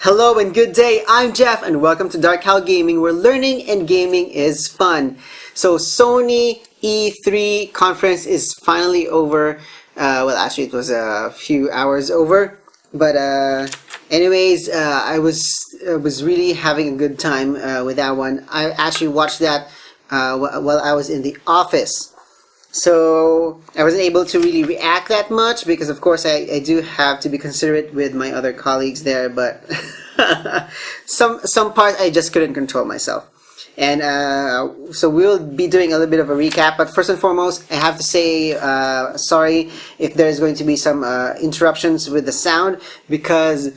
Hello and good day, I'm Jeff and welcome to Darkhowl Gaming, where learning and gaming is fun. So Sony E3 conference is finally over. Well, actually it was a few hours over. But anyways, I was really having a good time with that one. I actually watched that while I was in the office. So I wasn't able to really react that much because of course I do have to be considerate with my other colleagues there, but some parts I just couldn't control myself. And so we'll be doing a little bit of a recap, but first and foremost I have to say sorry if there's going to be some interruptions with the sound because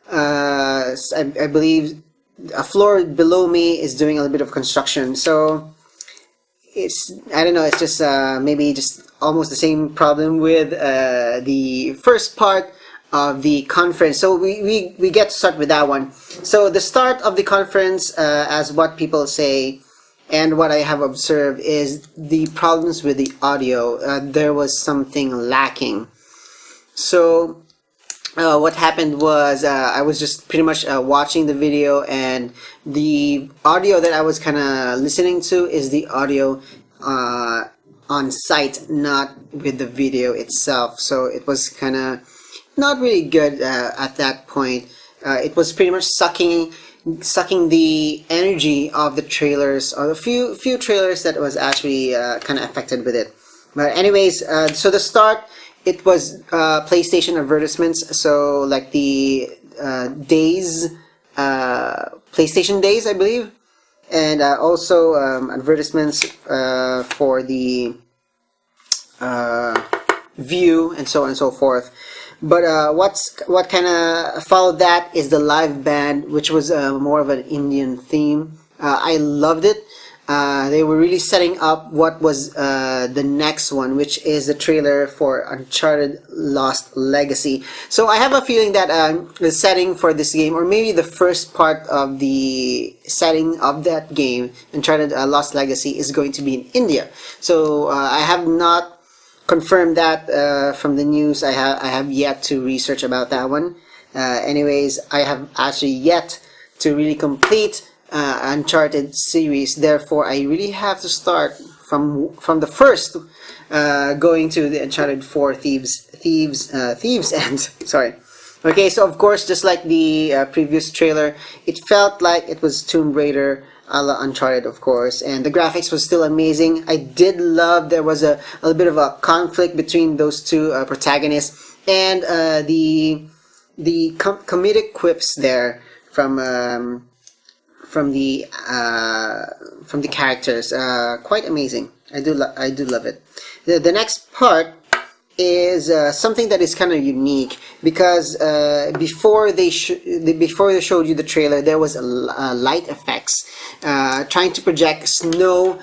I believe a floor below me is doing a little bit of construction. So I don't know, it's just maybe just almost the same problem with the first part of the conference. So we get to start with that one. So the start of the conference, as what people say and what I have observed, is the problems with the audio. There was something lacking. So what happened was I was just pretty much watching the video, and the audio that I was kind of listening to is the audio on site, not with the video itself. So it was kind of not really good at that point. It was pretty much sucking the energy of the trailers, or the few trailers that was actually kind of affected with it. But anyways, so the start, it was PlayStation advertisements, so like the PlayStation Days, I believe, and also advertisements for the View and so on and so forth. But what kind of followed that is the live band, which was more of an Indian theme. I loved it. They were really setting up what was the next one, which is the trailer for Uncharted Lost Legacy. So I have a feeling that the setting for this game, or maybe the first part of the setting of that game, Uncharted Lost Legacy, is going to be in India. So I have not confirmed that from the news. I have yet to research about that one. Anyways, I have actually yet to really complete Uncharted series. Therefore, I really have to start from the first, going to the Uncharted 4 Thieves End. Sorry. Okay, so of course, just like the previous trailer, it felt like it was Tomb Raider a la Uncharted, of course, and the graphics was still amazing. I did love there was a little bit of a conflict between those two protagonists, and the comedic quips there from the characters, quite amazing. I do love it. The next part is something that is kind of unique, because before they showed you the trailer, there was light effects trying to project snow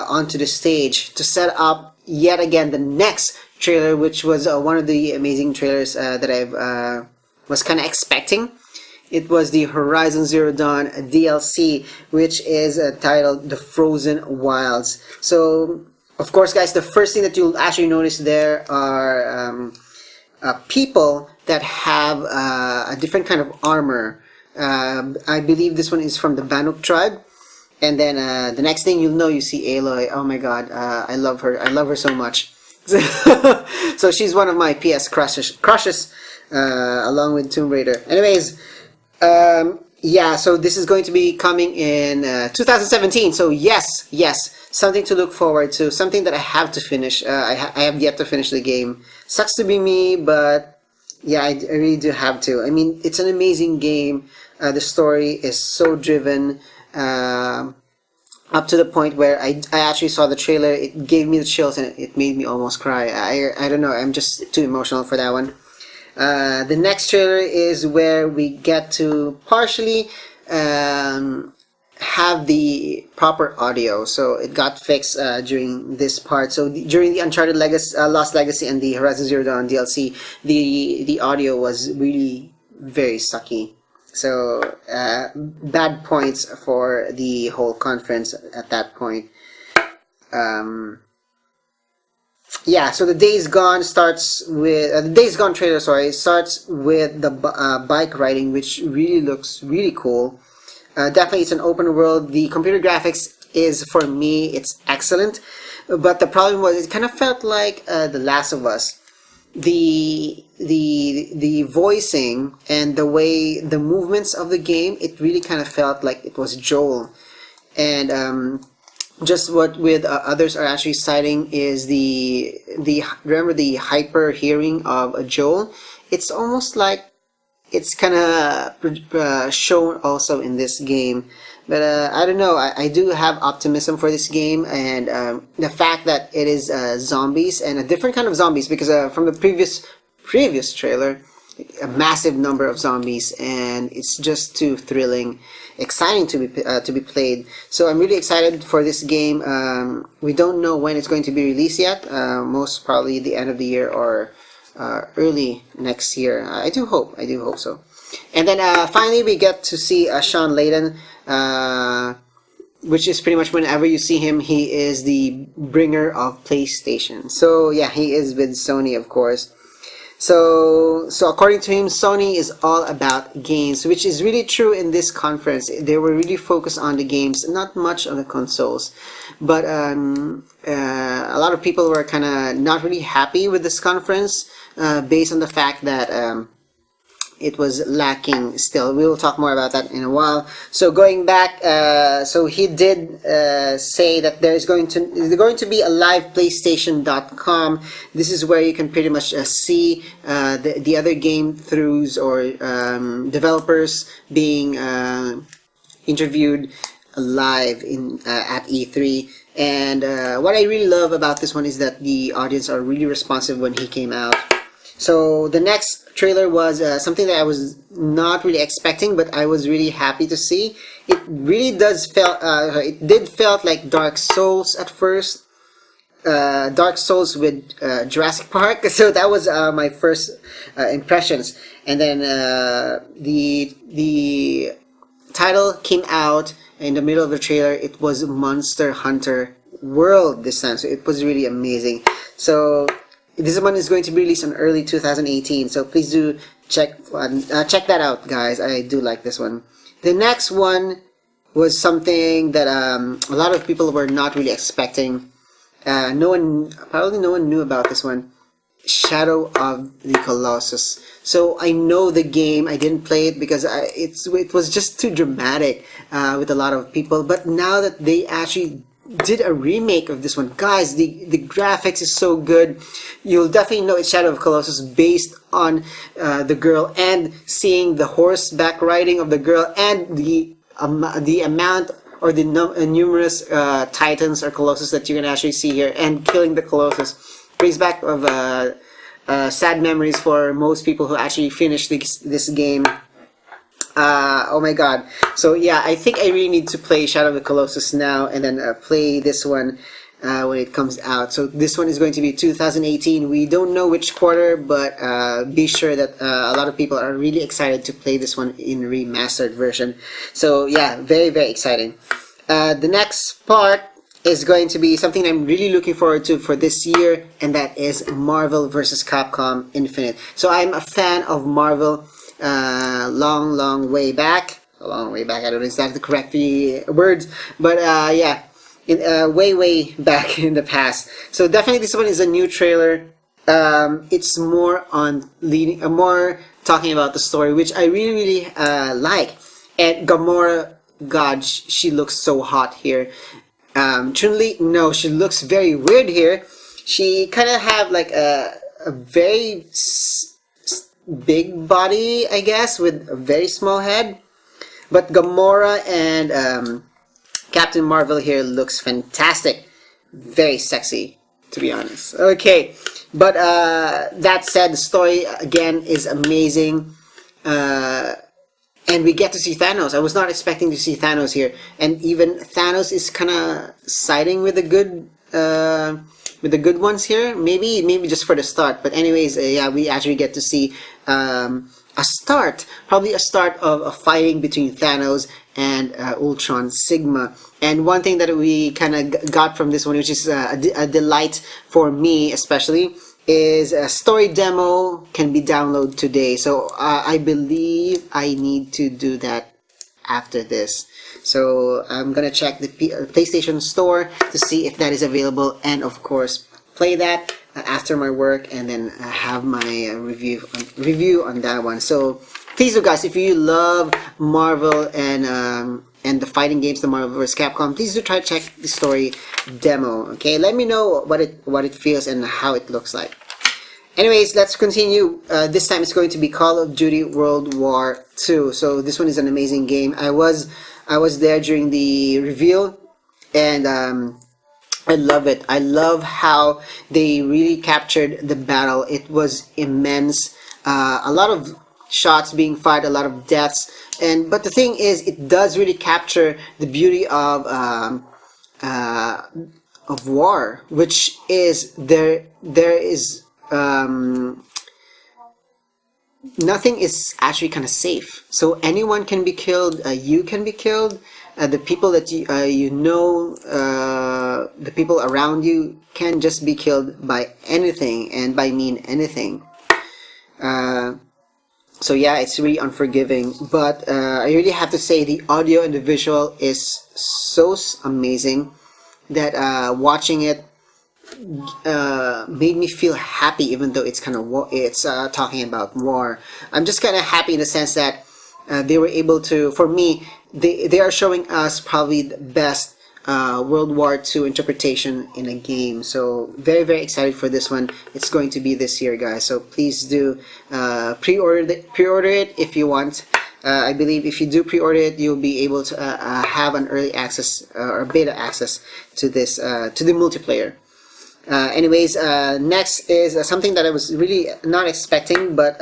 onto the stage to set up yet again the next trailer, which was one of the amazing trailers that I was kind of expecting. It was the Horizon Zero Dawn DLC, which is titled The Frozen Wilds. So of course, guys, the first thing that you'll actually notice there are people that have a different kind of armor. I believe this one is from the Banuk tribe. And then the next thing you'll know, you see Aloy. Oh my god, I love her. I love her so much. So she's one of my PS crushes along with Tomb Raider. Anyways, yeah, so this is going to be coming in 2017. So yes, something to look forward to, something that I have to finish. I have yet to finish the game. Sucks to be me, but yeah, I really do have to. I mean, it's an amazing game. The story is so driven, up to the point where I actually saw the trailer. It gave me the chills and it made me almost cry. I don't know, I'm just too emotional for that one. The next trailer is where we get to partially have the proper audio. So it got fixed during this part. So during the Uncharted Lost Legacy and the Horizon Zero Dawn DLC, the audio was really very sucky. So bad points for the whole conference at that point. yeah, so the Days Gone starts with the Days Gone trailer. Sorry, starts with the bike riding, which really looks really cool. Definitely, it's an open world. The computer graphics is, for me, it's excellent. But the problem was, it kind of felt like The Last of Us. The voicing and the way the movements of the game, it really kind of felt like it was Joel. And just what with others are actually citing is the remember the hyper hearing of Joel. It's almost like it's kind of shown also in this game. But I don't know. I do have optimism for this game, and the fact that it is zombies and a different kind of zombies, because from the previous trailer, a massive number of zombies, and it's just too thrilling, exciting to be played. So I'm really excited for this game. We don't know when it's going to be released yet. Most probably the end of the year or early next year. I do hope so. And then finally we get to see Shawn Layden, which is pretty much whenever you see him, he is the bringer of PlayStation. So yeah, he is with Sony, of course. So according to him, Sony is all about games, which is really true in this conference. They were really focused on the games, not much on the consoles. But a lot of people were kind of not really happy with this conference, based on the fact that it was lacking still. We will talk more about that in a while. So going back, so he did say that there's going to be a live PlayStation.com. This is where you can pretty much see the other game throughs or developers being interviewed live in at E3. And what I really love about this one is that the audience are really responsive when he came out. So the next trailer was something that I was not really expecting, but I was really happy to see. It really did felt like Dark Souls at first. Dark Souls with Jurassic Park. So that was my first impressions. And then the title came out in the middle of the trailer. It was Monster Hunter World this time. So it was really amazing. So this one is going to be released in early 2018, so please do check that out, guys. I do like this one. The next one was something that a lot of people were not really expecting. Probably no one knew about this one. Shadow of the Colossus. So I know the game. I didn't play it because it was just too dramatic with a lot of people. But now that they actually did a remake of this one, guys, the graphics is so good. You'll definitely know it's Shadow of Colossus based on the girl, and seeing the horseback riding of the girl, and the amount or the numerous titans or colossus that you can actually see here, and killing the colossus brings back of sad memories for most people who actually finished this game. Oh my god. So yeah, I think I really need to play Shadow of the Colossus now, and then play this one when it comes out. So this one is going to be 2018. We don't know which quarter, but be sure that a lot of people are really excited to play this one in remastered version. So yeah, very, very exciting. The next part is going to be something I'm really looking forward to for this year, and that is Marvel vs. Capcom Infinite. So I'm a fan of Marvel long way back. A long way back. I don't know if that's the correct words, but yeah, way back in the past. So definitely this one is a new trailer. It's more on more talking about the story, which I really like. And Gamora, God, she looks so hot here. Chun-Li, no, she looks very weird here. She kind of have like a very big body, I guess, with a very small head. But Gamora and Captain Marvel here looks fantastic. Very sexy, to be honest. Okay, but that said, the story again is amazing. And we get to see Thanos. I was not expecting to see Thanos here, and even Thanos is kind of siding with the good ones here. Maybe just for the start. But anyways, yeah, we actually get to see probably a start of a fighting between Thanos and Ultron Sigma. And one thing that we kind of got from this one, which is a delight for me especially, is a story demo can be downloaded today. So I believe I need to do that after this. So I'm gonna check the PlayStation Store to see if that is available, and of course play that after my work, and then have my review on that one. So please do, guys, if you love Marvel and the fighting games, the Marvel vs. Capcom, please do try to check the story demo. Okay, let me know what it feels and how it looks like. Anyways, let's continue. This time it's going to be Call of Duty World War II. So this one is an amazing game. I was there during the reveal, and I love it. I love how they really captured the battle. It was immense. A lot of shots being fired, a lot of deaths, but the thing is, it does really capture the beauty of war, which is there is. Nothing is actually kind of safe. So anyone can be killed. You can be killed. The people that you know, the people around you can just be killed by anything, and by mean anything. So yeah, it's really unforgiving. But I really have to say the audio and the visual is so amazing that watching it made me feel happy, even though it's kind of talking about war. I'm just kind of happy in the sense that they were able to, for me, they are showing us probably the best World War II interpretation in a game. So very, very excited for this one. It's going to be this year, guys. So please do pre-order it if you want. I believe if you do pre-order it, you'll be able to have an early access or beta access to this to the multiplayer. Anyways, next is something that I was really not expecting, but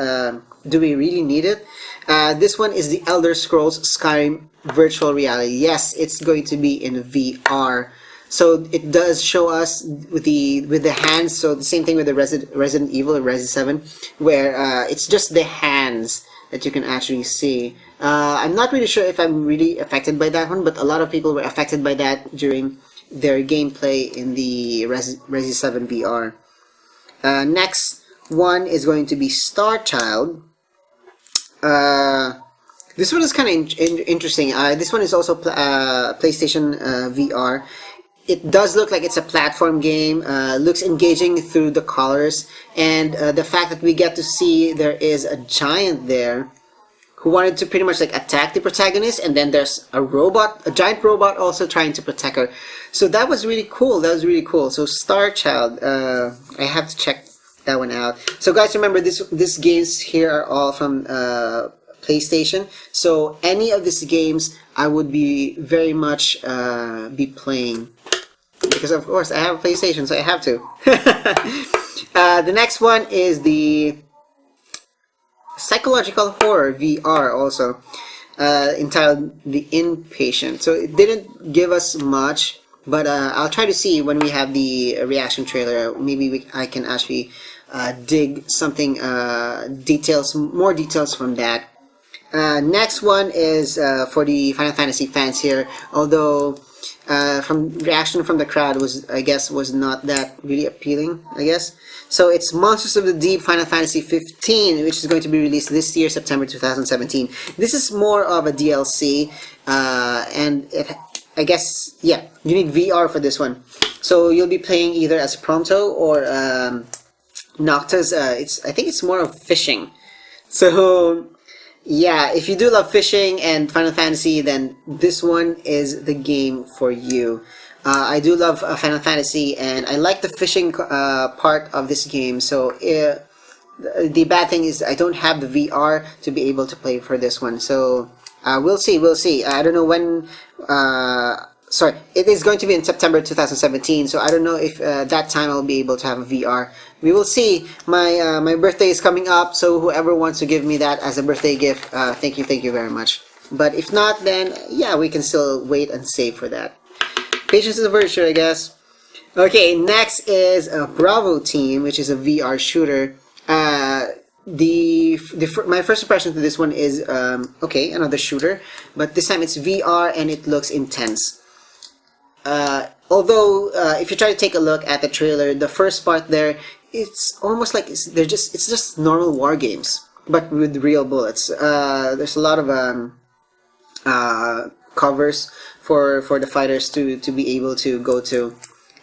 do we really need it? This one is the Elder Scrolls Skyrim Virtual Reality. Yes, it's going to be in VR. So it does show us with the hands. So the same thing with the Resident Evil or Resident 7, where it's just the hands that you can actually see. I'm not really sure if I'm really affected by that one, but a lot of people were affected by that during their gameplay in the Resi 7 VR. Next one is going to be Starchild. This one is kind of interesting. This one is also PlayStation VR. It does look like it's a platform game. Looks engaging through the colors, and the fact that we get to see there is a giant there who wanted to pretty much like attack the protagonist, and then there's a giant robot also trying to protect her. So that was really cool. That was really cool. So Starchild, I have to check that one out. So guys, remember these games here are all from PlayStation. So any of these games I would be very much be playing, because of course I have a PlayStation, so I have to. The next one is the Psychological Horror VR, also entitled The Inpatient. So it didn't give us much, but I'll try to see when we have the reaction trailer. Maybe I can actually dig something, more details from that. Next one is for the Final Fantasy fans here, although from reaction from the crowd was not that really appealing, I guess. So it's Monsters of the Deep Final Fantasy 15, which is going to be released this year, September 2017. This is more of a DLC, and I guess, yeah, you need VR for this one. So you'll be playing either as Prompto or Noctis. I think it's more of fishing. So yeah, if you do love fishing and Final Fantasy, then this one is the game for you. I do love Final Fantasy, and I like the fishing part of this game. So the bad thing is I don't have the VR to be able to play for this one. So we'll see. I don't know when. Sorry, it is going to be in September 2017. So I don't know if that time I'll be able to have a VR. We will see. My birthday is coming up, so whoever wants to give me that as a birthday gift, thank you very much. But if not, then yeah, we can still wait and save for that. Patience is a virtue, I guess. Okay, next is Bravo Team, which is a VR shooter. my first impression to this one is okay, another shooter, but this time it's VR and it looks intense. Although if you try to take a look at the trailer, the first part there, it's almost like it's just normal war games, but with real bullets. There's a lot of covers for the fighters to be able to go to.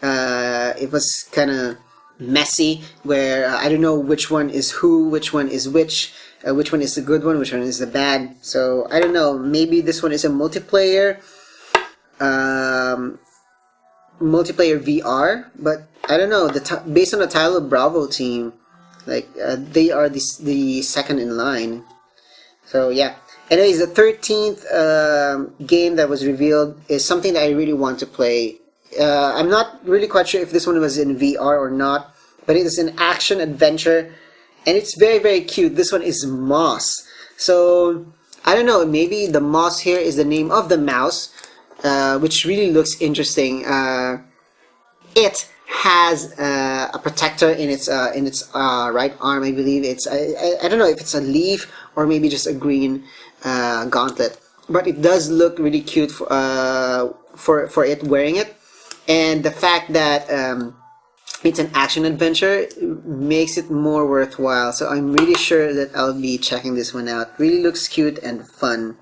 It was kind of messy, where I don't know which one is who, which one is which one is the good one, which one is the bad. So I don't know. Maybe this one is a multiplayer VR, but I don't know. Based on the title of Bravo team, like they are the second in line. So yeah. Anyways, the 13th game that was revealed is something that I really want to play. I'm not really quite sure if this one was in VR or not, but it is an action adventure, and it's very, very cute. This one is Moss. So I don't know, maybe the Moss here is the name of the mouse, which really looks interesting. It has a protector in its right arm, I believe. I don't know if it's a leaf or maybe just a green gauntlet, but it does look really cute for it wearing it. And the fact that it's an action adventure makes it more worthwhile. So I'm really sure that I'll be checking this one out. Really looks cute and fun.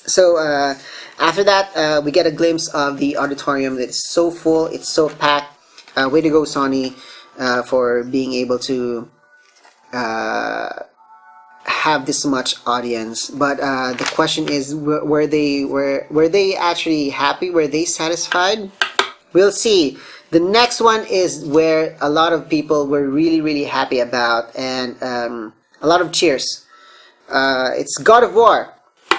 So after that, we get a glimpse of the auditorium. It's so full, it's so packed. Way to go, Sony, for being able to have this much audience. But the question is, were they actually happy? Were they satisfied? We'll see. The next one is where a lot of people were really, really happy about, and a lot of cheers. It's God of War,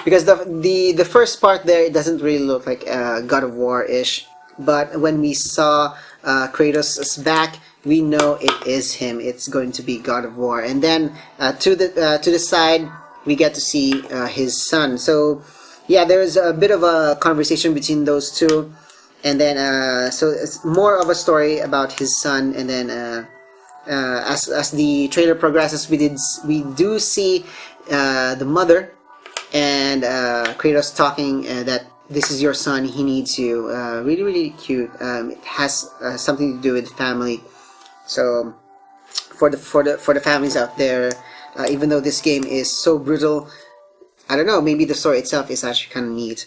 because the first part there, it doesn't really look like God of War-ish, but when we saw Kratos' back, we know it is him. It's going to be God of War. And then to the side, we get to see his son. So yeah, there's a bit of a conversation between those two, and then so it's more of a story about his son. And then as the trailer progresses, we do see the mother and Kratos talking that this is your son, he needs you. Really, really cute. It has something to do with family. So for the families out there, even though this game is so brutal, I don't know, maybe the story itself is actually kind of neat.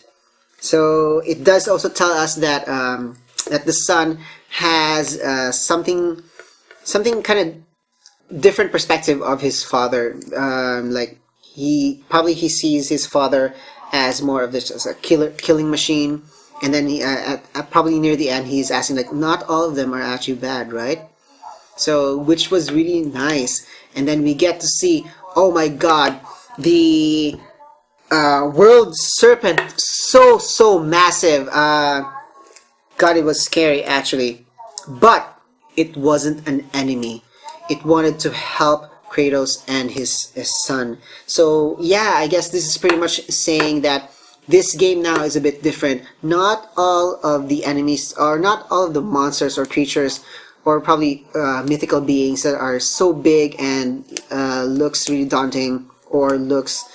So it does also tell us that that the son has something kind of different perspective of his father. Like he sees his father as more of this as a killing machine, and then he probably near the end he's asking like, not all of them are actually bad, right? So which was really nice. And then we get to see, oh my god, the world serpent, so massive. God, it was scary actually, but it wasn't an enemy. It wanted to help Kratos and his son. So yeah, I guess this is pretty much saying that this game now is a bit different. Not all of the enemies, or not all of the monsters or creatures, or probably mythical beings that are so big and looks really daunting or looks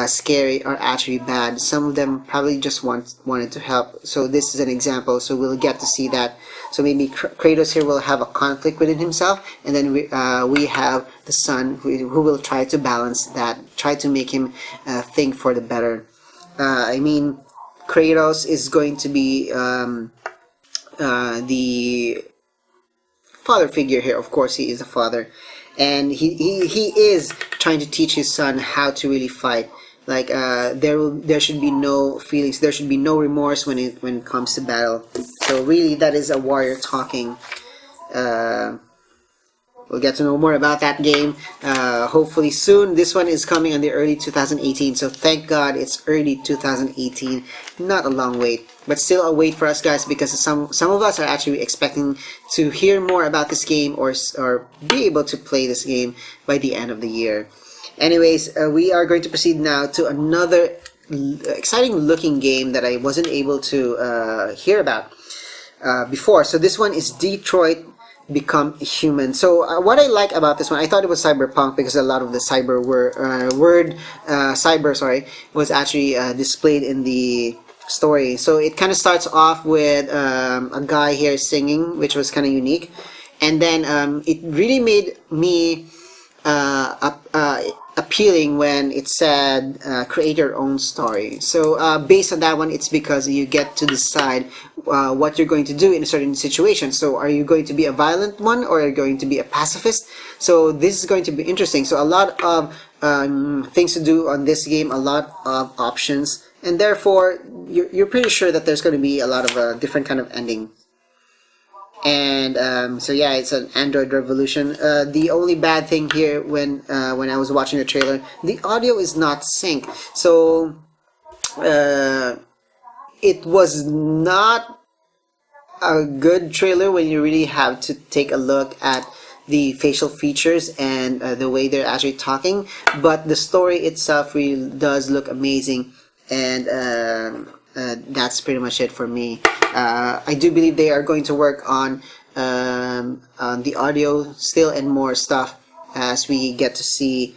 scary are actually bad. Some of them probably just wanted to help. So this is an example. So we'll get to see that. So maybe Kratos here will have a conflict within himself, and then we have the son who will try to balance that, try to make him think for the better. I mean, Kratos is going to be the father figure here. Of course, he is a father, and he is trying to teach his son how to really fight. Like there should be no feelings, there should be no remorse when it comes to battle. So really, that is a warrior talking. We'll get to know more about that game hopefully soon. This one is coming in the early 2018, so thank God it's early 2018. Not a long wait, but still a wait for us guys, because some of us are actually expecting to hear more about this game or be able to play this game by the end of the year. Anyways, we are going to proceed now to another exciting looking game that I wasn't able to hear about before. So this one is Detroit become human. So what I like about this one, I thought it was cyberpunk because a lot of the cyber, sorry, was actually displayed in the story. So it kind of starts off with a guy here singing, which was kind of unique, and then it really made me appealing when it said create your own story. So based on that one, it's because you get to decide what you're going to do in a certain situation. So are you going to be a violent one, or are you going to be a pacifist? So this is going to be interesting. So a lot of things to do on this game, a lot of options, and therefore you're pretty sure that there's going to be a lot of different kind of ending. And so yeah, it's an Android revolution. The only bad thing here when I was watching the trailer, the audio is not synced. So it was not a good trailer when you really have to take a look at the facial features and the way they're actually talking. But the story itself really does look amazing, and that's pretty much it for me. I do believe they are going to work on the audio still and more stuff as we get to see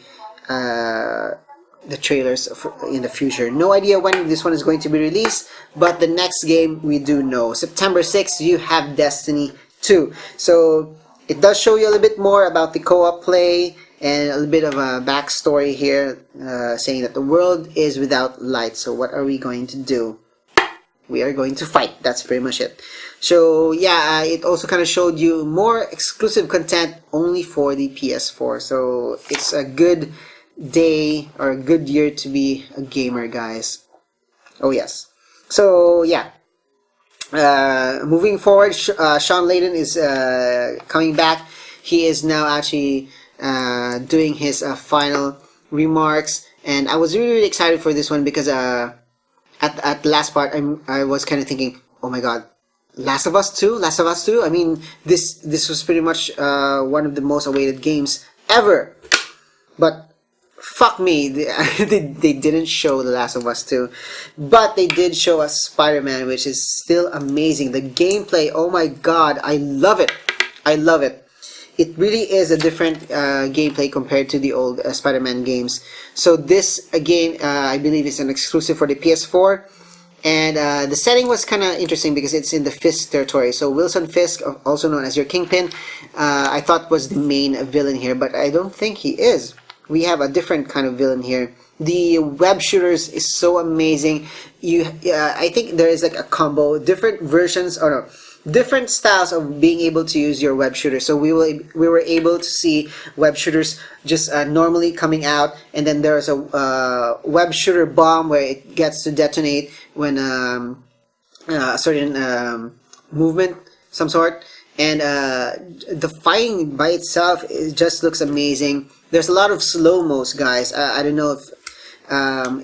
the trailers in the future. No idea when this one is going to be released, but the next game we do know. September 6th, you have Destiny 2. So it does show you a little bit more about the co-op play and a little bit of a backstory here, saying that the world is without light. So what are we going to do? We are going to fight. That's pretty much it. So yeah, it also kind of showed you more exclusive content only for the PS4. So it's a good day or a good year to be a gamer, guys. Oh yes. So yeah, moving forward, Shawn Layden is coming back. He is now actually doing his final remarks, and I was really excited for this one because at the last part, I was kind of thinking, oh my god, Last of Us 2? Last of Us 2? I mean, this was pretty much one of the most awaited games ever. But fuck me, they didn't show The Last of Us 2. But they did show us SpiderMan, which is still amazing. The gameplay, oh my god, I love it. I love it. It really is a different gameplay compared to the old Spider-Man games. So this, again, I believe is an exclusive for the PS4. And the setting was kind of interesting because it's in the Fisk territory. So Wilson Fisk, also known as your Kingpin, I thought was the main villain here, but I don't think he is. We have a different kind of villain here. The web shooters is so amazing. I think there is like a combo, different versions, or no, different styles of being able to use your web shooter. So we were able to see web shooters just normally coming out, and then there's a web shooter bomb where it gets to detonate when a certain movement, some sort. And the fighting by itself, it just looks amazing. There's a lot of slow-mos, guys. I don't know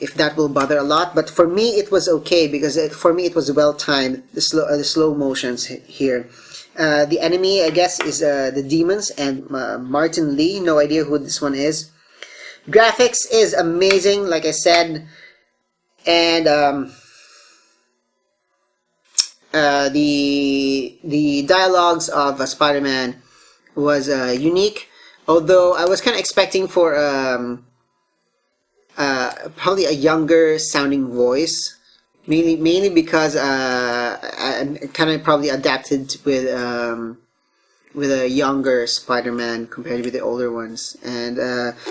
if that will bother a lot, but for me it was okay because for me it was well timed. The slow motions here. The enemy, I guess, is the demons and Martin Lee. No idea who this one is. Graphics is amazing, like I said, and the dialogues of Spider-Man was unique. Although I was kind of expecting for probably a younger sounding voice, mainly because I kind of probably adapted with a younger Spider-Man compared with the older ones. And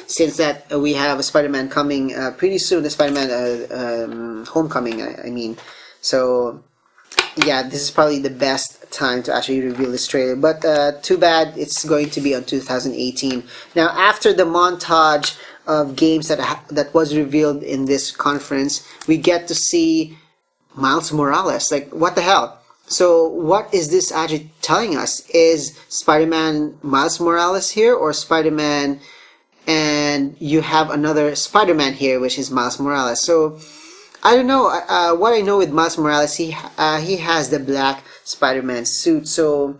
since that we have a Spider-Man coming pretty soon, the Spider-Man Homecoming, I mean, so yeah, this is probably the best time to actually reveal this trailer, but too bad it's going to be on 2018. Now, after the montage of games that was revealed in this conference, we get to see Miles Morales. Like, what the hell? So what is this actually telling us? Is Spider-Man Miles Morales here, or Spider-Man and you have another Spider-Man here, which is Miles Morales? So I don't know. What I know with Miles Morales, he has the black Spider-Man suit. So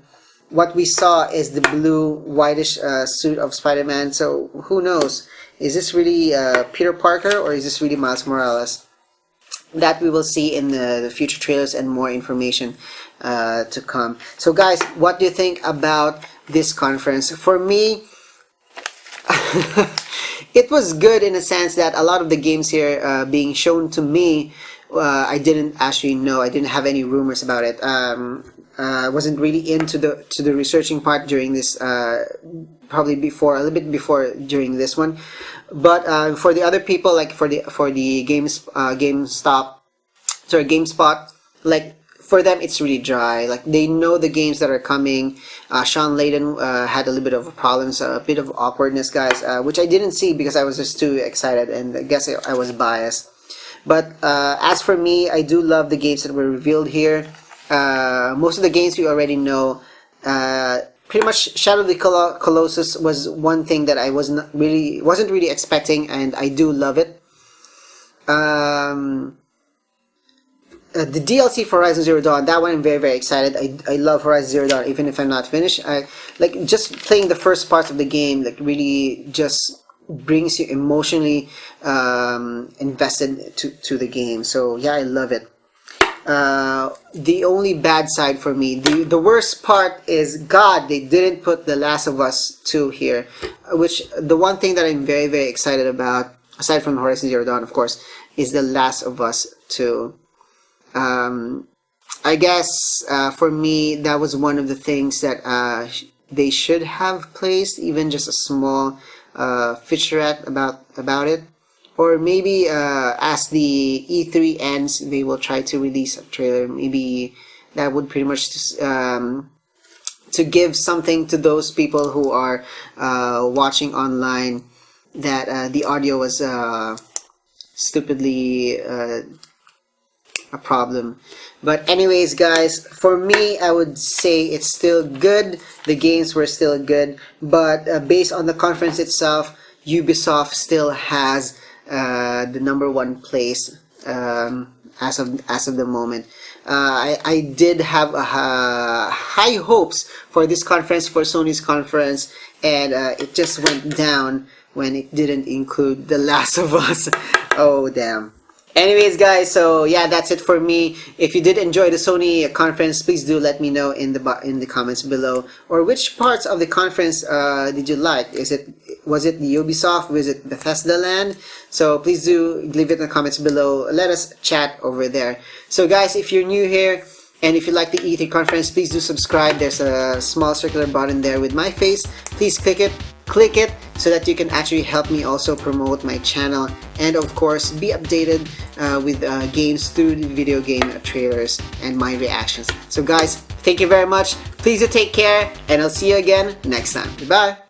what we saw is the blue, whitish suit of Spider-Man. So who knows? Is this really Peter Parker, or is this really Miles Morales? That we will see in the future trailers and more information to come. So guys, what do you think about this conference. For me, it was good in a sense that a lot of the games here being shown to me, I didn't actually know. I didn't have any rumors about it. I wasn't really into the researching part during this. Probably before, a little bit before during this one, but for the other people, like for the GameSpot, like for them it's really dry. Like they know the games that are coming. Shawn Layden had a little bit of problems, a bit of awkwardness, guys, which I didn't see because I was just too excited, and I guess I was biased. But as for me, I do love the games that were revealed here. Most of the games we already know. Pretty much, Shadow of the Colossus was one thing that I wasn't really expecting, and I do love it. The DLC for Horizon Zero Dawn, that one I'm very excited. I love Horizon Zero Dawn, even if I'm not finished. I like just playing the first parts of the game. Like really, just brings you emotionally invested to the game. So yeah, I love it. The only bad side for me, the worst part is, God, they didn't put The Last of Us 2 here, which the one thing that I'm very excited about, aside from Horizon Zero Dawn, of course, is The Last of Us 2. I guess for me, that was one of the things that they should have placed, even just a small featurette about it. Or maybe as the E3 ends, they will try to release a trailer. Maybe that would pretty much to give something to those people who are watching online, that the audio was stupidly a problem. But anyways, guys, for me, I would say it's still good. The games were still good, but based on the conference itself, Ubisoft still has the #1 place as of the moment. I did have high hopes for this conference, for Sony's conference, and it just went down when it didn't include The Last of Us. Oh damn. Anyways, guys, so yeah, that's it for me. If you did enjoy the Sony conference, please do let me know in the comments below. Or which parts of the conference did you like? Was it the Ubisoft? Was it Bethesda Land? So please do leave it in the comments below. Let us chat over there. So guys, if you're new here and if you like the E3 conference, please do subscribe. There's a small circular button there with my face. Please click it so that you can actually help me also promote my channel, and of course be updated with games through the video game trailers and my reactions. So guys, thank you very much. Please do take care, and I'll see you again next time. Goodbye.